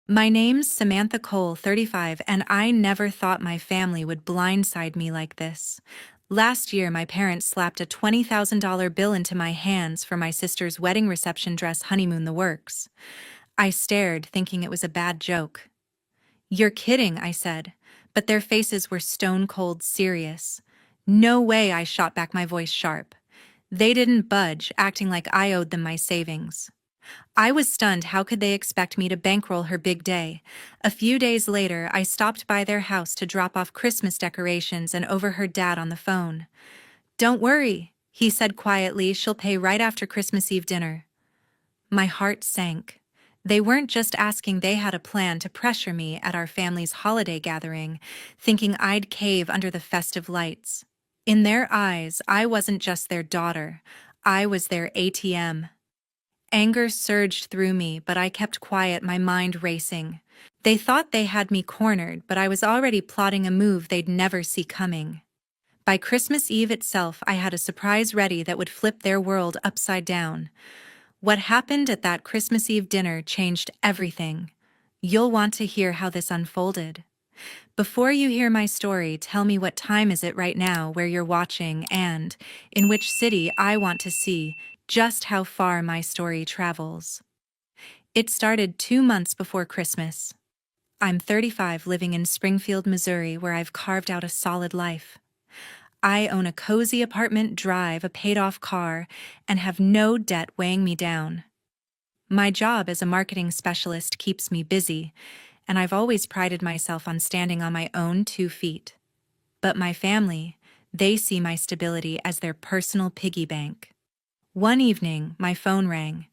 My name's Samantha Cole, 35, and I never thought my family would blindside me like this. Last year, my parents slapped a $20,000 bill into my hands for my sister's wedding reception dress, honeymoon, the works. I stared, thinking it was a bad joke. "You're kidding," I said, but their faces were stone-cold serious. "No way," I shot back, my voice sharp. They didn't budge, acting like I owed them my savings. I was stunned. How could they expect me to bankroll her big day? A few days later, I stopped by their house to drop off Christmas decorations and overheard Dad on the phone. "Don't worry," he said quietly, "she'll pay right after Christmas Eve dinner." My heart sank. They weren't just asking, they had a plan to pressure me at our family's holiday gathering, thinking I'd cave under the festive lights. In their eyes, I wasn't just their daughter, I was their ATM. Anger surged through me, but I kept quiet, my mind racing. They thought they had me cornered, but I was already plotting a move they'd never see coming. By Christmas Eve itself, I had a surprise ready that would flip their world upside down. What happened at that Christmas Eve dinner changed everything. You'll want to hear how this unfolded. Before you hear my story, tell me, what time is it right now, where you're watching, and in which city? I want to see just how far my story travels. It started 2 months before Christmas. I'm 35, living in Springfield, Missouri, where I've carved out a solid life. I own a cozy apartment, drive a paid-off car, and have no debt weighing me down. My job as a marketing specialist keeps me busy, and I've always prided myself on standing on my own 2 feet. But my family, they see my stability as their personal piggy bank. One evening, my phone rang.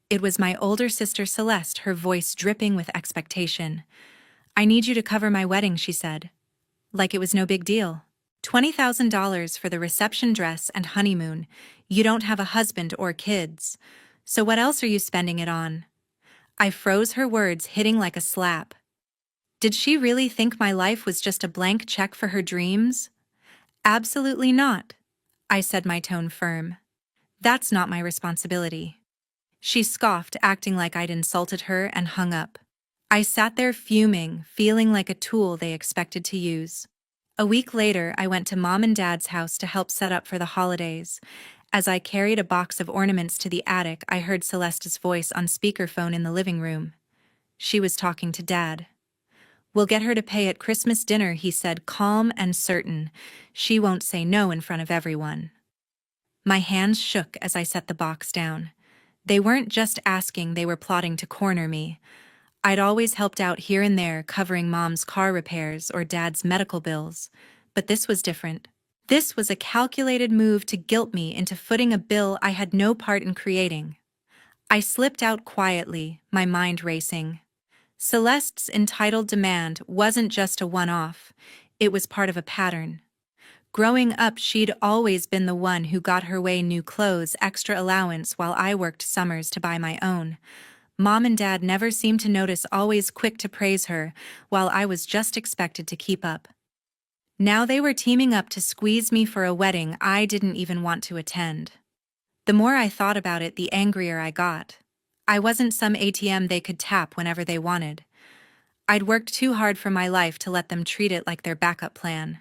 It was my older sister Celeste, her voice dripping with expectation. "I need you to cover my wedding," she said. Like it was no big deal. $20,000 for the reception dress and honeymoon. You don't have a husband or kids. So what else are you spending it on? I froze, her words hitting like a slap. Did she really think my life was just a blank check for her dreams? "Absolutely not," I said, my tone firm. "That's not my responsibility." She scoffed, acting like I'd insulted her, and hung up. I sat there fuming, feeling like a tool they expected to use. A week later, I went to Mom and Dad's house to help set up for the holidays. As I carried a box of ornaments to the attic, I heard Celeste's voice on speakerphone in the living room. She was talking to Dad. "We'll get her to pay at Christmas dinner," he said, calm and certain. "She won't say no in front of everyone." My hands shook as I set the box down. They weren't just asking, they were plotting to corner me. I'd always helped out here and there, covering Mom's car repairs or Dad's medical bills. But this was different. This was a calculated move to guilt me into footing a bill I had no part in creating. I slipped out quietly, my mind racing. Celeste's entitled demand wasn't just a one-off, it was part of a pattern. Growing up, she'd always been the one who got her way: new clothes, extra allowance, while I worked summers to buy my own. Mom and Dad never seemed to notice, always quick to praise her, while I was just expected to keep up. Now they were teaming up to squeeze me for a wedding I didn't even want to attend. The more I thought about it, the angrier I got. I wasn't some ATM they could tap whenever they wanted. I'd worked too hard for my life to let them treat it like their backup plan.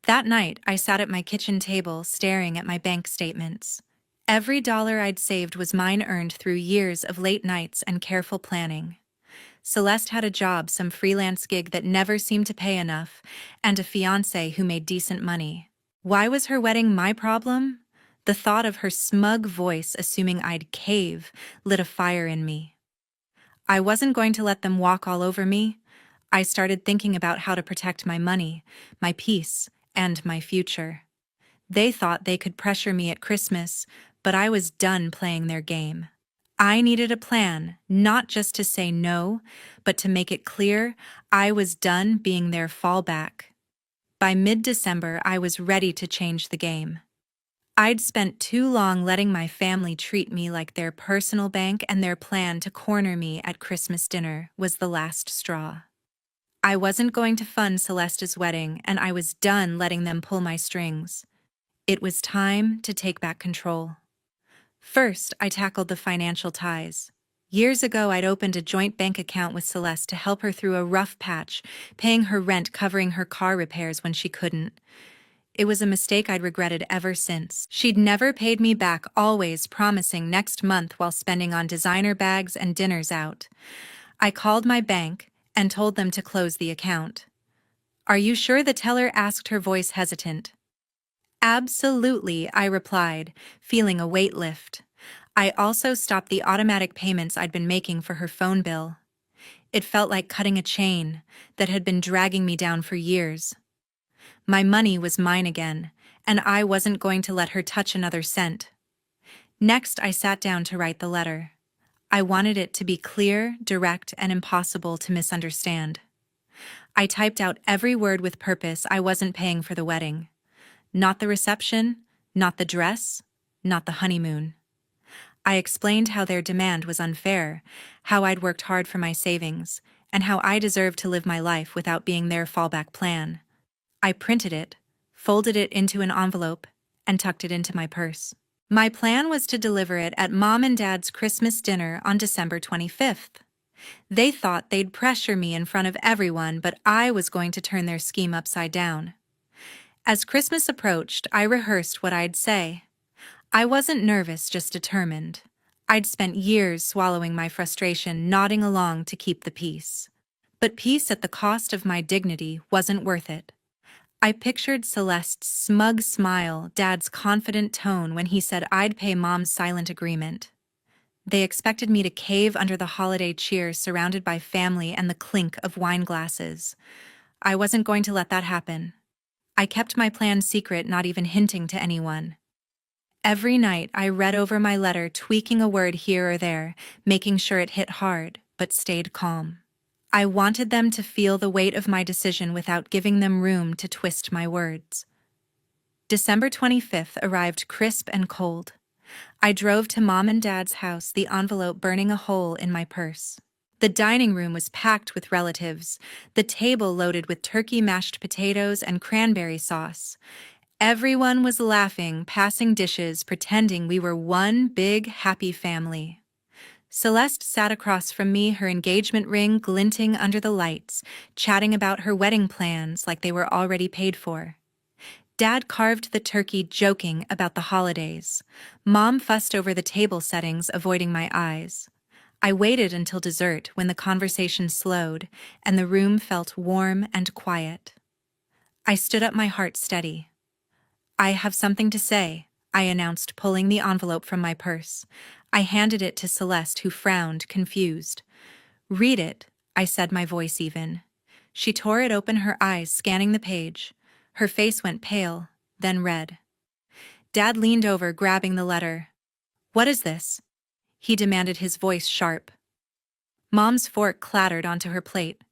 That night, I sat at my kitchen table, staring at my bank statements. Every dollar I'd saved was mine, earned through years of late nights and careful planning. Celeste had a job, some freelance gig that never seemed to pay enough, and a fiancé who made decent money. Why was her wedding my problem? The thought of her smug voice, assuming I'd cave, lit a fire in me. I wasn't going to let them walk all over me. I started thinking about how to protect my money, my peace, and my future. They thought they could pressure me at Christmas, but I was done playing their game. I needed a plan, not just to say no, but to make it clear I was done being their fallback. By mid-December, I was ready to change the game. I'd spent too long letting my family treat me like their personal bank, and their plan to corner me at Christmas dinner was the last straw. I wasn't going to fund Celeste's wedding, and I was done letting them pull my strings. It was time to take back control. First, I tackled the financial ties. Years ago, I'd opened a joint bank account with Celeste to help her through a rough patch, paying her rent, covering her car repairs when she couldn't. It was a mistake I'd regretted ever since. She'd never paid me back, always promising next month while spending on designer bags and dinners out. I called my bank and told them to close the account. "Are you sure?" the teller asked, her voice hesitant. "Absolutely," I replied, feeling a weight lift. I also stopped the automatic payments I'd been making for her phone bill. It felt like cutting a chain that had been dragging me down for years. My money was mine again, and I wasn't going to let her touch another cent. Next, I sat down to write the letter. I wanted it to be clear, direct, and impossible to misunderstand. I typed out every word with purpose. I wasn't paying for the wedding. Not the reception, not the dress, not the honeymoon. I explained how their demand was unfair, how I'd worked hard for my savings, and how I deserved to live my life without being their fallback plan. I printed it, folded it into an envelope, and tucked it into my purse. My plan was to deliver it at Mom and Dad's Christmas dinner on December 25th. They thought they'd pressure me in front of everyone, but I was going to turn their scheme upside down. As Christmas approached, I rehearsed what I'd say. I wasn't nervous, just determined. I'd spent years swallowing my frustration, nodding along to keep the peace. But peace at the cost of my dignity wasn't worth it. I pictured Celeste's smug smile, Dad's confident tone when he said I'd pay Mom's silent agreement. They expected me to cave under the holiday cheer, surrounded by family and the clink of wine glasses. I wasn't going to let that happen. I kept my plan secret, not even hinting to anyone. Every night I read over my letter, tweaking a word here or there, making sure it hit hard, but stayed calm. I wanted them to feel the weight of my decision without giving them room to twist my words. December 25th arrived crisp and cold. I drove to Mom and Dad's house, the envelope burning a hole in my purse. The dining room was packed with relatives, the table loaded with turkey, mashed potatoes, and cranberry sauce. Everyone was laughing, passing dishes, pretending we were one big, happy family. Celeste sat across from me, her engagement ring glinting under the lights, chatting about her wedding plans like they were already paid for. Dad carved the turkey, joking about the holidays. Mom fussed over the table settings, avoiding my eyes. I waited until dessert, when the conversation slowed and the room felt warm and quiet. I stood up, my heart steady. "I have something to say," I announced, pulling the envelope from my purse. I handed it to Celeste, who frowned, confused. "Read it," I said, my voice even. She tore it open, her eyes scanning the page. Her face went pale, then red. Dad leaned over, grabbing the letter. "What is this?" he demanded, his voice sharp. Mom's fork clattered onto her plate.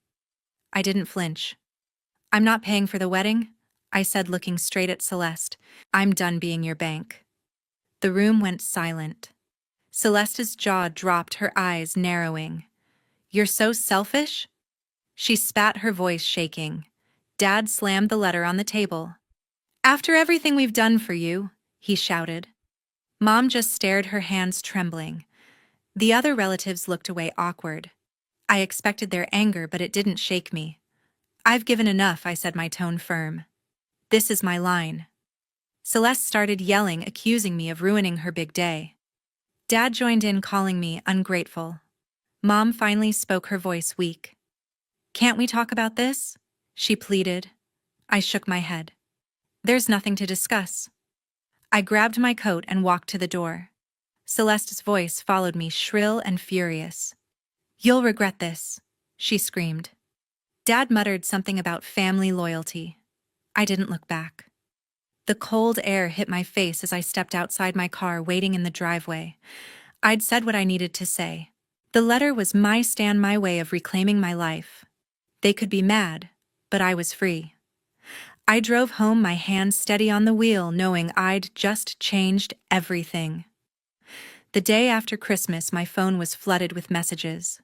I didn't flinch. "I'm not paying for the wedding," I said, looking straight at Celeste. "I'm done being your bank." The room went silent. Celeste's jaw dropped, her eyes narrowing. "You're so selfish?" She spat, her voice shaking. Dad slammed the letter on the table. "After everything we've done for you," he shouted. Mom just stared, her hands trembling. The other relatives looked away, awkward. I expected their anger, but it didn't shake me. "I've given enough," I said, my tone firm. "This is my line." Celeste started yelling, accusing me of ruining her big day. Dad joined in, calling me ungrateful. Mom finally spoke, her voice weak. "Can't we talk about this?" she pleaded. I shook my head. "There's nothing to discuss." I grabbed my coat and walked to the door. Celeste's voice followed me, shrill and furious. "You'll regret this," she screamed. Dad muttered something about family loyalty. I didn't look back. The cold air hit my face as I stepped outside my car, waiting in the driveway. I'd said what I needed to say. The letter was my stand, my way of reclaiming my life. They could be mad, but I was free. I drove home, my hands steady on the wheel, knowing I'd just changed everything. The day after Christmas, my phone was flooded with messages.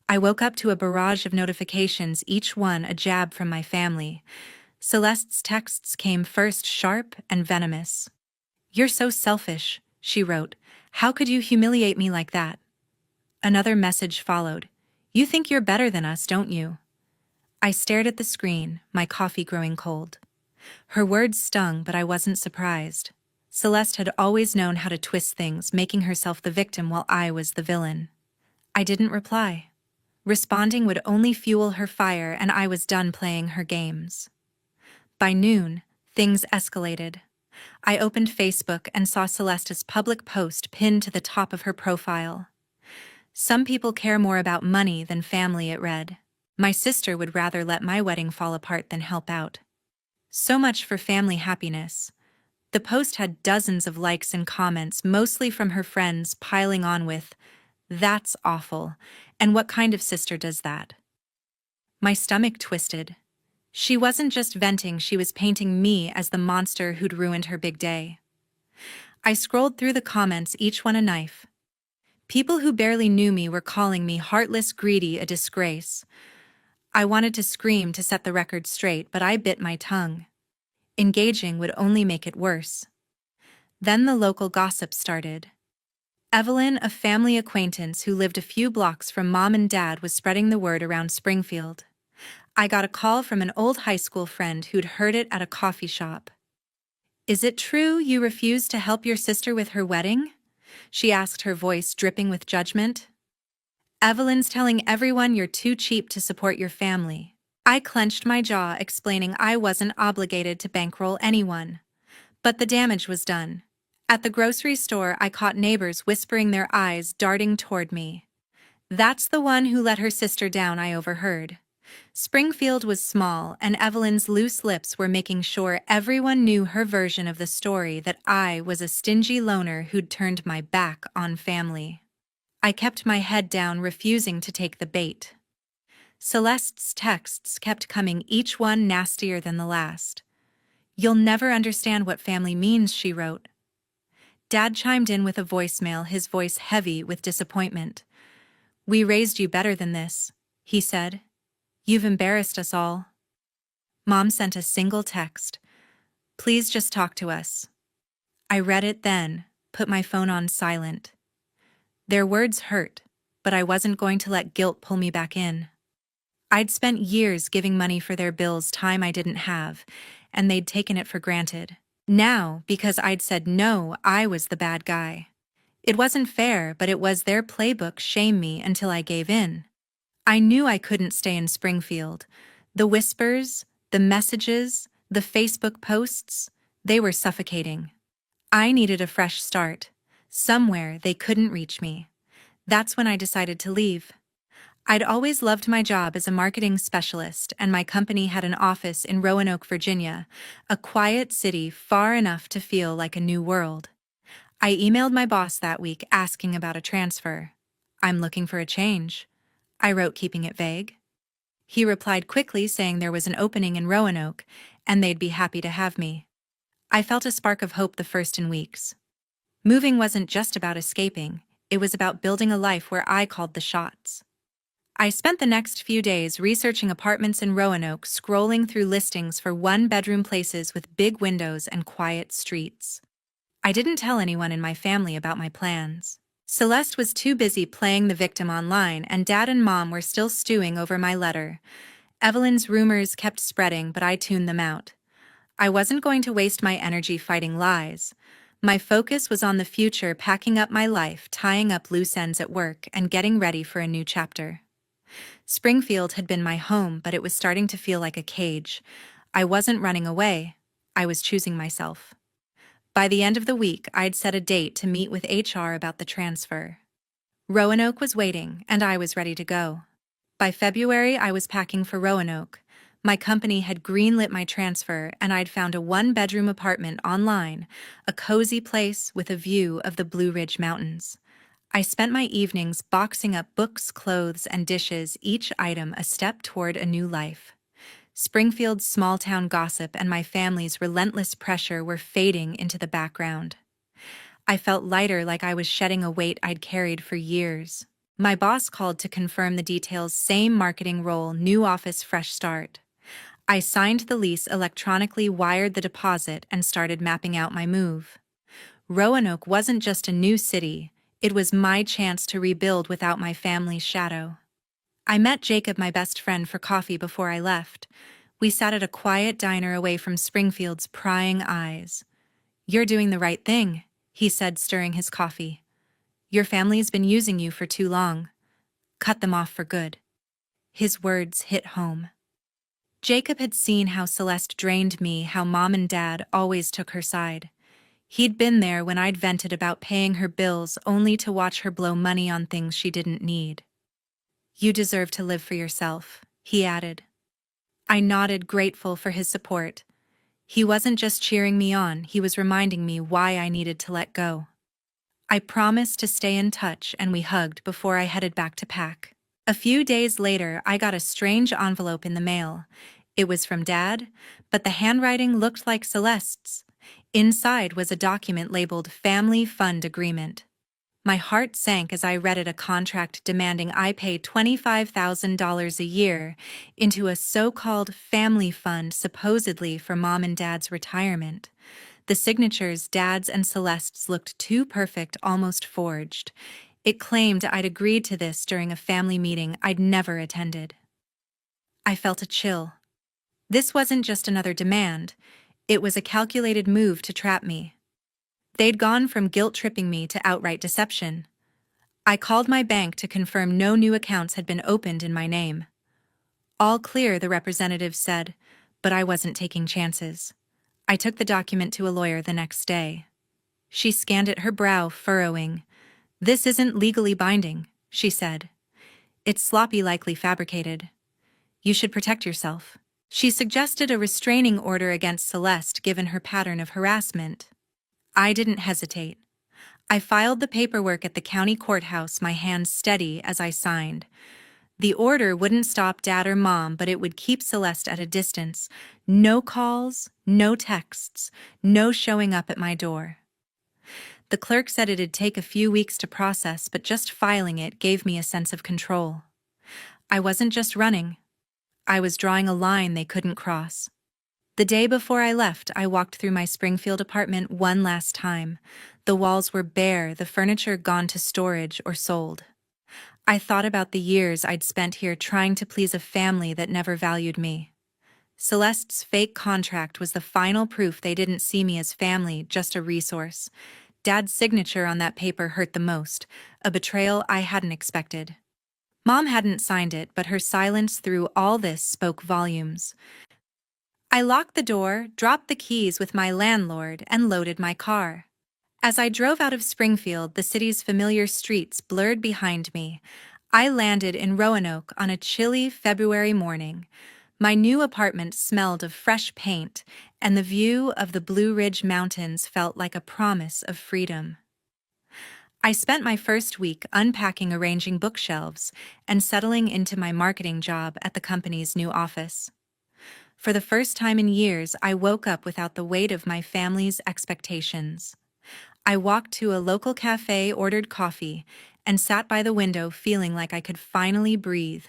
I woke up to a barrage of notifications, each one a jab from my family. Celeste's texts came first, sharp and venomous. "You're so selfish," she wrote. "How could you humiliate me like that?" Another message followed. You think you're better than us, don't you? I stared at the screen, my coffee growing cold. Her words stung, but I wasn't surprised. Celeste had always known how to twist things, making herself the victim while I was the villain. I didn't reply. Responding would only fuel her fire, and I was done playing her games. By noon, things escalated. I opened Facebook and saw Celeste's public post pinned to the top of her profile. Some people care more about money than family, it read. My sister would rather let my wedding fall apart than help out. So much for family happiness. The post had dozens of likes and comments, mostly from her friends, piling on with, "That's awful, and what kind of sister does that?" My stomach twisted. She wasn't just venting, she was painting me as the monster who'd ruined her big day. I scrolled through the comments, each one a knife. People who barely knew me were calling me heartless, greedy, a disgrace. I wanted to scream to set the record straight, but I bit my tongue. Engaging would only make it worse. Then the local gossip started. Evelyn, a family acquaintance who lived a few blocks from Mom and Dad, was spreading the word around Springfield. I got a call from an old high school friend who'd heard it at a coffee shop. "Is it true you refused to help your sister with her wedding?" she asked, her voice dripping with judgment. "Evelyn's telling everyone you're too cheap to support your family." I clenched my jaw, explaining I wasn't obligated to bankroll anyone. But the damage was done. At the grocery store, I caught neighbors whispering, their eyes darting toward me. "That's the one who let her sister down," I overheard. Springfield was small, and Evelyn's loose lips were making sure everyone knew her version of the story, that I was a stingy loner who'd turned my back on family. I kept my head down, refusing to take the bait. Celeste's texts kept coming, each one nastier than the last. "You'll never understand what family means," she wrote. Dad chimed in with a voicemail, his voice heavy with disappointment. "We raised you better than this," he said. "You've embarrassed us all." Mom sent a single text. "Please just talk to us." I read it, then put my phone on silent. Their words hurt, but I wasn't going to let guilt pull me back in. I'd spent years giving money for their bills, time I didn't have, and they'd taken it for granted. Now, because I'd said no, I was the bad guy. It wasn't fair, but it was their playbook: shame me until I gave in. I knew I couldn't stay in Springfield. The whispers, the messages, the Facebook posts, they were suffocating. I needed a fresh start. Somewhere they couldn't reach me. That's when I decided to leave. I'd always loved my job as a marketing specialist, and my company had an office in Roanoke, Virginia, a quiet city far enough to feel like a new world. I emailed my boss that week asking about a transfer. "I'm looking for a change," I wrote, keeping it vague. He replied quickly, saying there was an opening in Roanoke, and they'd be happy to have me. I felt a spark of hope the first in weeks. Moving wasn't just about escaping, it was about building a life where I called the shots. I spent the next few days researching apartments in Roanoke, scrolling through listings for one-bedroom places with big windows and quiet streets. I didn't tell anyone in my family about my plans. Celeste was too busy playing the victim online, and Dad and Mom were still stewing over my letter. Evelyn's rumors kept spreading, but I tuned them out. I wasn't going to waste my energy fighting lies. My focus was on the future, packing up my life, tying up loose ends at work, and getting ready for a new chapter. Springfield had been my home, but it was starting to feel like a cage. I wasn't running away. I was choosing myself. By the end of the week, I'd set a date to meet with HR about the transfer. Roanoke was waiting, and I was ready to go. By February, I was packing for Roanoke. My company had greenlit my transfer, and I'd found a one-bedroom apartment online, a cozy place with a view of the Blue Ridge Mountains. I spent my evenings boxing up books, clothes, and dishes, each item a step toward a new life. Springfield's small-town gossip and my family's relentless pressure were fading into the background. I felt lighter, like I was shedding a weight I'd carried for years. My boss called to confirm the details: same marketing role, new office, fresh start. I signed the lease electronically, wired the deposit, and started mapping out my move. Roanoke wasn't just a new city, It was my chance to rebuild without my family's shadow. I met Jacob, my best friend, for coffee before I left. We sat at a quiet diner away from Springfield's prying eyes. "You're doing the right thing," he said, stirring his coffee. "Your family's been using you for too long. Cut them off for good." His words hit home. Jacob had seen how Celeste drained me, how Mom and Dad always took her side. He'd been there when I'd vented about paying her bills only to watch her blow money on things she didn't need. "You deserve to live for yourself," he added. I nodded, grateful for his support. He wasn't just cheering me on, he was reminding me why I needed to let go. I promised to stay in touch, and we hugged before I headed back to pack. A few days later, I got a strange envelope in the mail. It was from Dad, but the handwriting looked like Celeste's. Inside was a document labeled Family Fund Agreement. My heart sank as I read it, a contract demanding I pay $25,000 a year into a so-called family fund supposedly for Mom and Dad's retirement. The signatures, Dad's and Celeste's, looked too perfect, almost forged. It claimed I'd agreed to this during a family meeting I'd never attended. I felt a chill. This wasn't just another demand. It was a calculated move to trap me. They'd gone from guilt-tripping me to outright deception. I called my bank to confirm no new accounts had been opened in my name. "All clear," the representative said, but I wasn't taking chances. I took the document to a lawyer the next day. She scanned it, her brow furrowing. "This isn't legally binding," she said. "It's sloppy, likely fabricated. You should protect yourself." She suggested a restraining order against Celeste given her pattern of harassment. I didn't hesitate. I filed the paperwork at the county courthouse, my hands steady as I signed. The order wouldn't stop Dad or Mom, but it would keep Celeste at a distance. No calls, no texts, no showing up at my door. The clerk said it'd take a few weeks to process, but just filing it gave me a sense of control. I wasn't just running. I was drawing a line they couldn't cross. The day before I left, I walked through my Springfield apartment one last time. The walls were bare, the furniture gone to storage or sold. I thought about the years I'd spent here trying to please a family that never valued me. Celeste's fake contract was the final proof they didn't see me as family, just a resource. Dad's signature on that paper hurt the most, a betrayal I hadn't expected. Mom hadn't signed it, but her silence through all this spoke volumes. I locked the door, dropped the keys with my landlord, and loaded my car. As I drove out of Springfield, the city's familiar streets blurred behind me. I landed in Roanoke on a chilly February morning. My new apartment smelled of fresh paint, and the view of the Blue Ridge Mountains felt like a promise of freedom. I spent my first week unpacking, arranging bookshelves, and settling into my marketing job at the company's new office. For the first time in years, I woke up without the weight of my family's expectations. I walked to a local cafe, ordered coffee, and sat by the window feeling like I could finally breathe.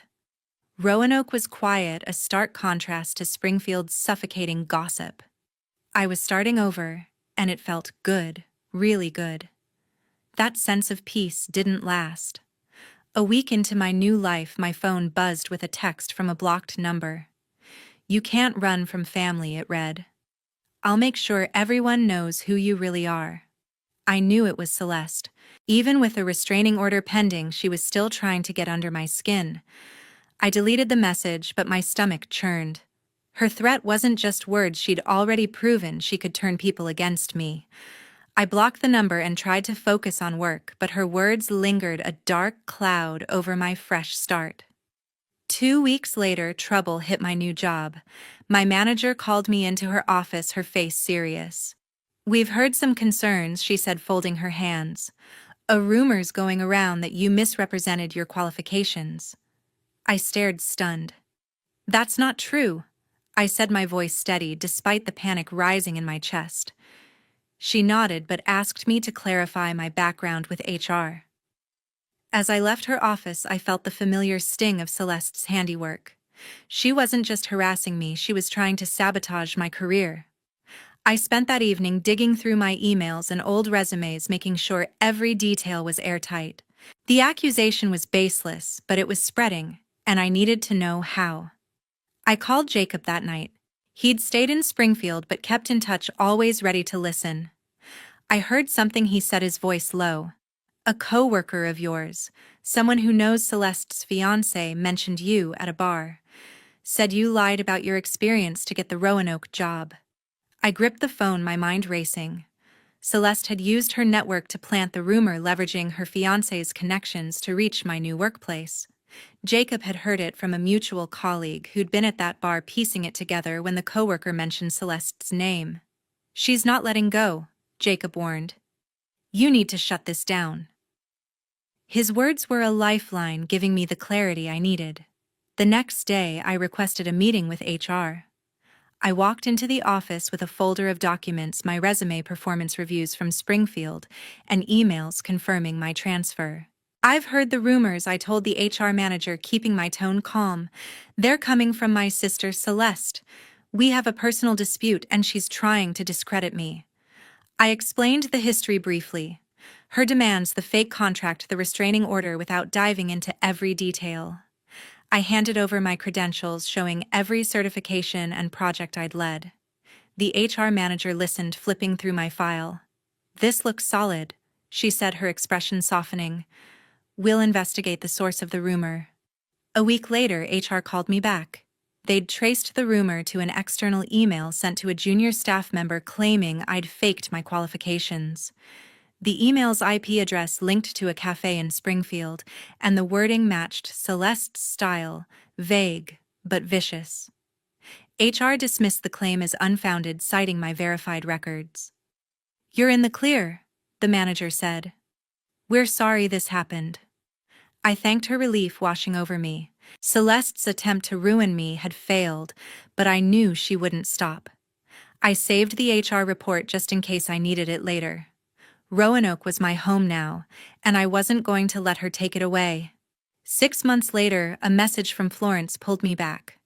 Roanoke was quiet, a stark contrast to Springfield's suffocating gossip. I was starting over, and it felt good, really good. That sense of peace didn't last. A week into my new life, my phone buzzed with a text from a blocked number. "You can't run from family," it read. "I'll make sure everyone knows who you really are." I knew it was Celeste. Even with a restraining order pending, she was still trying to get under my skin. I deleted the message, but my stomach churned. Her threat wasn't just words, she'd already proven she could turn people against me. I blocked the number and tried to focus on work, but her words lingered, a dark cloud over my fresh start. 2 weeks later, trouble hit my new job. My manager called me into her office, her face serious. "We've heard some concerns," she said, folding her hands. "A rumor's going around that you misrepresented your qualifications." I stared, stunned. "That's not true," I said, my voice steady, despite the panic rising in my chest. She nodded, but asked me to clarify my background with HR. As I left her office, I felt the familiar sting of Celeste's handiwork. She wasn't just harassing me, she was trying to sabotage my career. I spent that evening digging through my emails and old resumes, making sure every detail was airtight. The accusation was baseless, but it was spreading, and I needed to know how. I called Jacob that night. He'd stayed in Springfield but kept in touch, always ready to listen. I heard something he said, his voice low. "A co-worker of yours, someone who knows Celeste's fiancé, mentioned you at a bar. Said you lied about your experience to get the Roanoke job." I gripped the phone, my mind racing. Celeste had used her network to plant the rumor, leveraging her fiancé's connections to reach my new workplace. Jacob had heard it from a mutual colleague who'd been at that bar, piecing it together when the coworker mentioned Celeste's name. "She's not letting go," Jacob warned. "You need to shut this down." His words were a lifeline, giving me the clarity I needed. The next day, I requested a meeting with HR. I walked into the office with a folder of documents, my resume, performance reviews from Springfield, and emails confirming my transfer. "I've heard the rumors," I told the HR manager, keeping my tone calm. "They're coming from my sister Celeste. We have a personal dispute and she's trying to discredit me." I explained the history briefly. Her demands, the fake contract, the restraining order, without diving into every detail. I handed over my credentials, showing every certification and project I'd led. The HR manager listened, flipping through my file. "This looks solid," she said, her expression softening. "We'll investigate the source of the rumor." A week later, HR called me back. They'd traced the rumor to an external email sent to a junior staff member claiming I'd faked my qualifications. The email's IP address linked to a cafe in Springfield, and the wording matched Celeste's style, vague but vicious. HR dismissed the claim as unfounded, citing my verified records. "You're in the clear," the manager said. "We're sorry this happened." I thanked her, relief washing over me. Celeste's attempt to ruin me had failed, but I knew she wouldn't stop. I saved the HR report just in case I needed it later. Roanoke was my home now, and I wasn't going to let her take it away. 6 months later, a message from Florence pulled me back.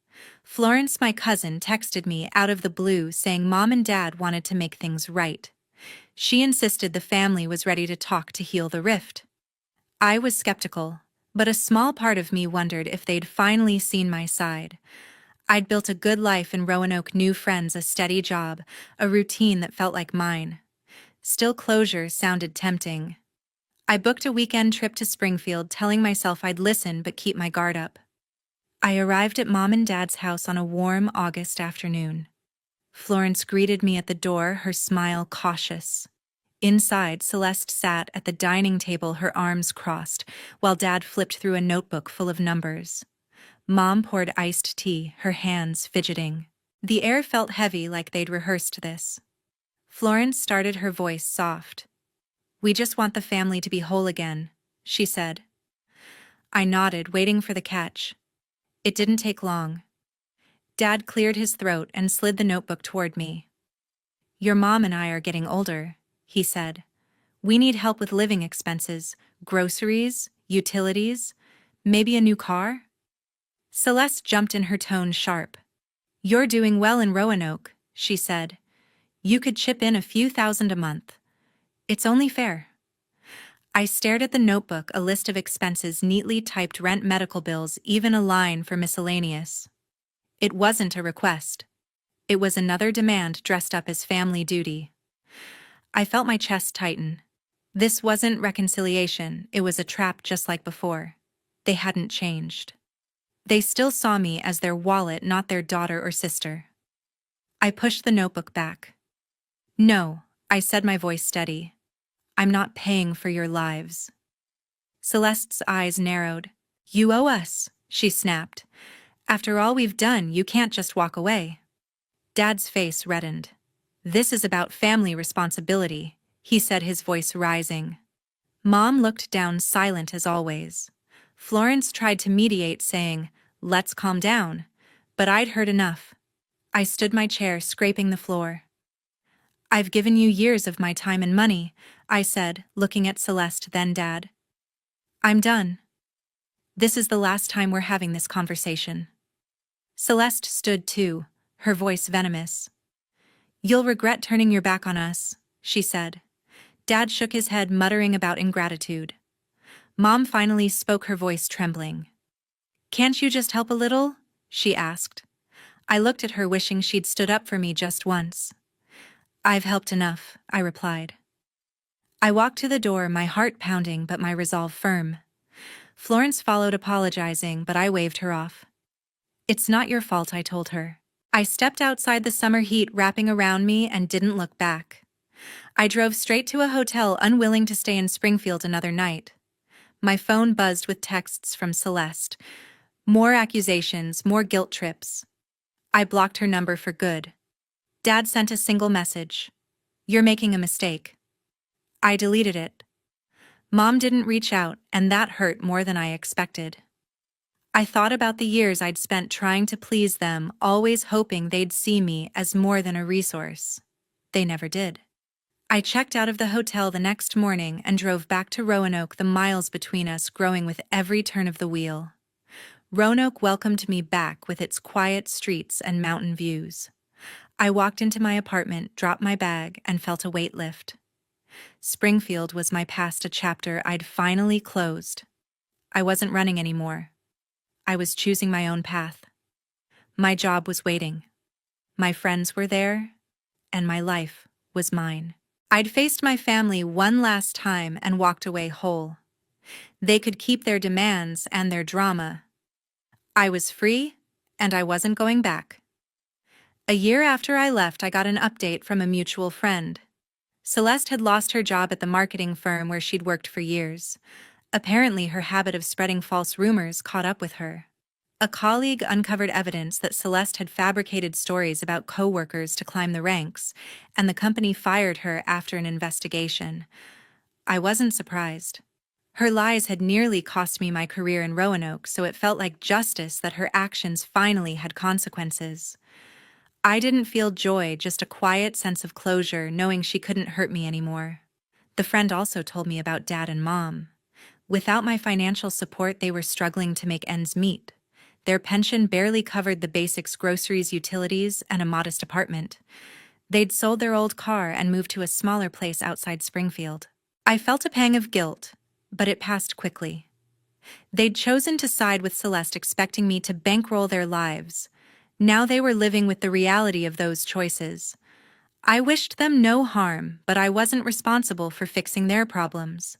Florence, my cousin, texted me out of the blue saying Mom and Dad wanted to make things right. She insisted the family was ready to talk to heal the rift. I was skeptical, but a small part of me wondered if they'd finally seen my side. I'd built a good life in Roanoke, new friends, a steady job, a routine that felt like mine. Still, closure sounded tempting. I booked a weekend trip to Springfield, telling myself I'd listen but keep my guard up. I arrived at Mom and Dad's house on a warm August afternoon. Florence greeted me at the door, her smile cautious. Inside, Celeste sat at the dining table, her arms crossed, while Dad flipped through a notebook full of numbers. Mom poured iced tea, her hands fidgeting. The air felt heavy, like they'd rehearsed this. Florence started, her voice soft. "We just want the family to be whole again," she said. I nodded, waiting for the catch. It didn't take long. Dad cleared his throat and slid the notebook toward me. "Your mom and I are getting older," he said. "We need help with living expenses, groceries, utilities, maybe a new car?" Celeste jumped in, her tone sharp. "You're doing well in Roanoke," she said. "You could chip in a few thousand a month. It's only fair." I stared at the notebook, a list of expenses neatly typed: rent, medical bills, even a line for miscellaneous. It wasn't a request. It was another demand dressed up as family duty. I felt my chest tighten. This wasn't reconciliation, it was a trap, just like before. They hadn't changed. They still saw me as their wallet, not their daughter or sister. I pushed the notebook back. "No," I said, my voice steady. "I'm not paying for your lives." Celeste's eyes narrowed. "You owe us," she snapped. "After all we've done, you can't just walk away." Dad's face reddened. "This is about family responsibility," he said, his voice rising. Mom looked down, silent as always. Florence tried to mediate, saying, "Let's calm down," but I'd heard enough. I stood my chair, scraping the floor. "I've given you years of my time and money," I said, looking at Celeste, then Dad. "I'm done. This is the last time we're having this conversation." Celeste stood too, her voice venomous. "You'll regret turning your back on us," she said. Dad shook his head, muttering about ingratitude. Mom finally spoke, her voice trembling. "Can't you just help a little?" she asked. I looked at her, wishing she'd stood up for me just once. "I've helped enough," I replied. I walked to the door, my heart pounding but my resolve firm. Florence followed, apologizing, but I waved her off. "It's not your fault," I told her. I stepped outside, the summer heat wrapping around me, and didn't look back. I drove straight to a hotel, unwilling to stay in Springfield another night. My phone buzzed with texts from Celeste. More accusations, more guilt trips. I blocked her number for good. Dad sent a single message. "You're making a mistake." I deleted it. Mom didn't reach out, and that hurt more than I expected. I thought about the years I'd spent trying to please them, always hoping they'd see me as more than a resource. They never did. I checked out of the hotel the next morning and drove back to Roanoke, the miles between us growing with every turn of the wheel. Roanoke welcomed me back with its quiet streets and mountain views. I walked into my apartment, dropped my bag, and felt a weight lift. Springfield was my past, a chapter I'd finally closed. I wasn't running anymore. I was choosing my own path. My job was waiting. My friends were there, and my life was mine. I'd faced my family one last time and walked away whole. They could keep their demands and their drama. I was free, and I wasn't going back. A year after I left, I got an update from a mutual friend. Celeste had lost her job at the marketing firm where she'd worked for years. Apparently, her habit of spreading false rumors caught up with her. A colleague uncovered evidence that Celeste had fabricated stories about co-workers to climb the ranks, and the company fired her after an investigation. I wasn't surprised. Her lies had nearly cost me my career in Roanoke, so it felt like justice that her actions finally had consequences. I didn't feel joy, just a quiet sense of closure, knowing she couldn't hurt me anymore. The friend also told me about Dad and Mom. Without my financial support, they were struggling to make ends meet. Their pension barely covered the basics: groceries, utilities, and a modest apartment. They'd sold their old car and moved to a smaller place outside Springfield. I felt a pang of guilt, but it passed quickly. They'd chosen to side with Celeste, expecting me to bankroll their lives. Now they were living with the reality of those choices. I wished them no harm, but I wasn't responsible for fixing their problems.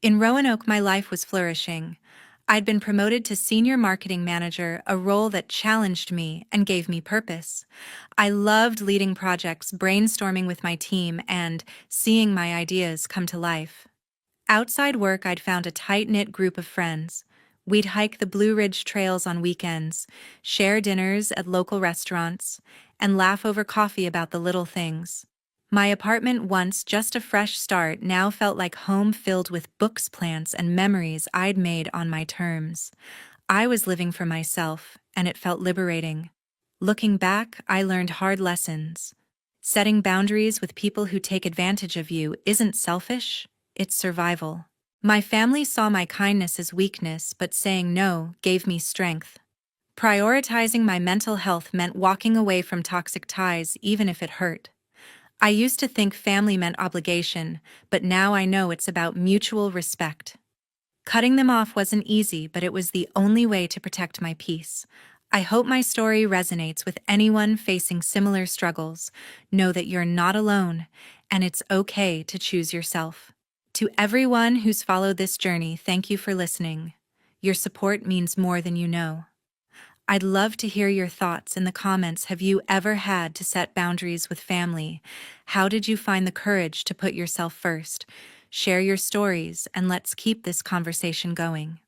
In Roanoke, my life was flourishing. I'd been promoted to senior marketing manager, a role that challenged me and gave me purpose. I loved leading projects, brainstorming with my team, and seeing my ideas come to life. Outside work, I'd found a tight-knit group of friends. We'd hike the Blue Ridge trails on weekends, share dinners at local restaurants, and laugh over coffee about the little things. My apartment, once just a fresh start, now felt like home, filled with books, plants, and memories I'd made on my terms. I was living for myself, and it felt liberating. Looking back, I learned hard lessons. Setting boundaries with people who take advantage of you isn't selfish, it's survival. My family saw my kindness as weakness, but saying no gave me strength. Prioritizing my mental health meant walking away from toxic ties, even if it hurt. I used to think family meant obligation, but now I know it's about mutual respect. Cutting them off wasn't easy, but it was the only way to protect my peace. I hope my story resonates with anyone facing similar struggles. Know that you're not alone, and it's okay to choose yourself. To everyone who's followed this journey, thank you for listening. Your support means more than you know. I'd love to hear your thoughts in the comments. Have you ever had to set boundaries with family? How did you find the courage to put yourself first? Share your stories, and let's keep this conversation going.